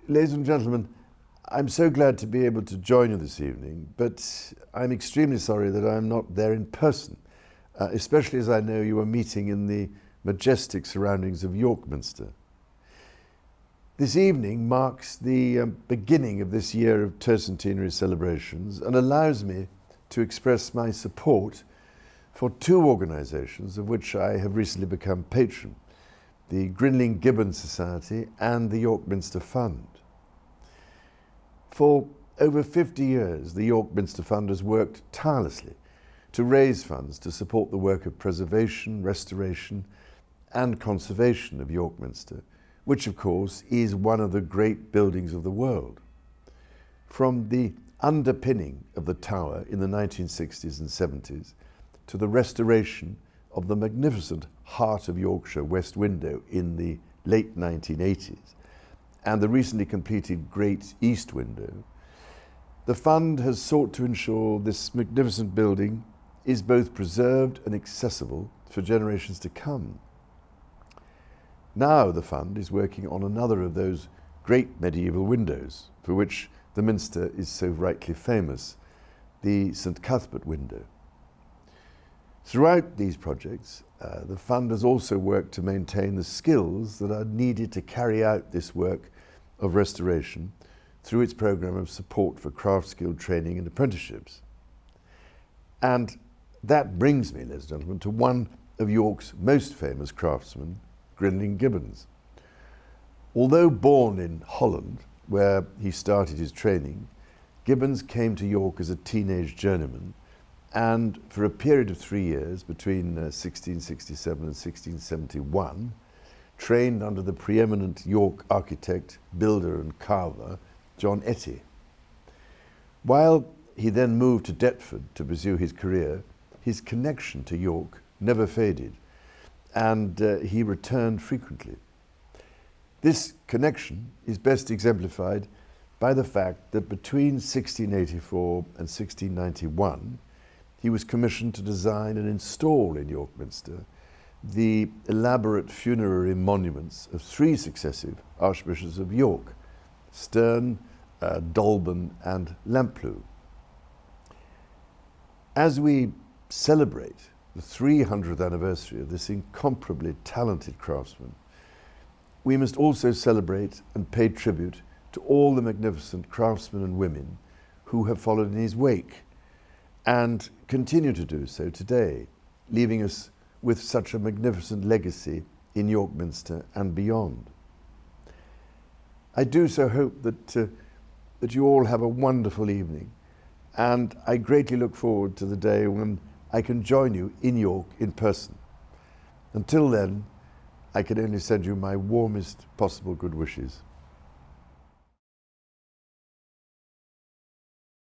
Ladies and gentlemen, I'm so glad to be able to join you this evening, but I'm extremely sorry that I'm not there in person, especially as I know you are meeting in the majestic surroundings of York Minster. This evening marks the beginning of this year of tercentenary celebrations and allows me to express my support for two organisations of which I have recently become patron, the Grinling Gibbons Society and the York Minster Fund. For over 50 years, the York Minster Fund has worked tirelessly to raise funds to support the work of preservation, restoration and conservation of York Minster, which of course is one of the great buildings of the world. From the underpinning of the tower in the 1960s and 70s to the restoration of the magnificent Heart of Yorkshire West Window in the late 1980s and the recently completed Great East Window, the fund has sought to ensure this magnificent building is both preserved and accessible for generations to come. Now the fund is working on another of those great medieval windows for which the Minster is so rightly famous, the St Cuthbert window. Throughout these projects, the fund has also worked to maintain the skills that are needed to carry out this work of restoration through its programme of support for craft skill training and apprenticeships. And that brings me, ladies and gentlemen, to one of York's most famous craftsmen, Grinling Gibbons. Although born in Holland, where he started his training, Gibbons came to York as a teenage journeyman and for a period of 3 years, between 1667 and 1671, trained under the preeminent York architect, builder and carver, John Etty. While he then moved to Deptford to pursue his career, his connection to York never faded, and he returned frequently. This connection is best exemplified by the fact that between 1684 and 1691, he was commissioned to design and install in York Minster the elaborate funerary monuments of 3 successive Archbishops of York, Sterne, Dolben and Lamplugh. As we celebrate the 300th anniversary of this incomparably talented craftsman, we must also celebrate and pay tribute to all the magnificent craftsmen and women who have followed in his wake and continue to do so today, leaving us with such a magnificent legacy in York Minster and beyond. I do so hope that you all have a wonderful evening, and I greatly look forward to the day when I can join you in York in person. Until then, I can only send you my warmest possible good wishes.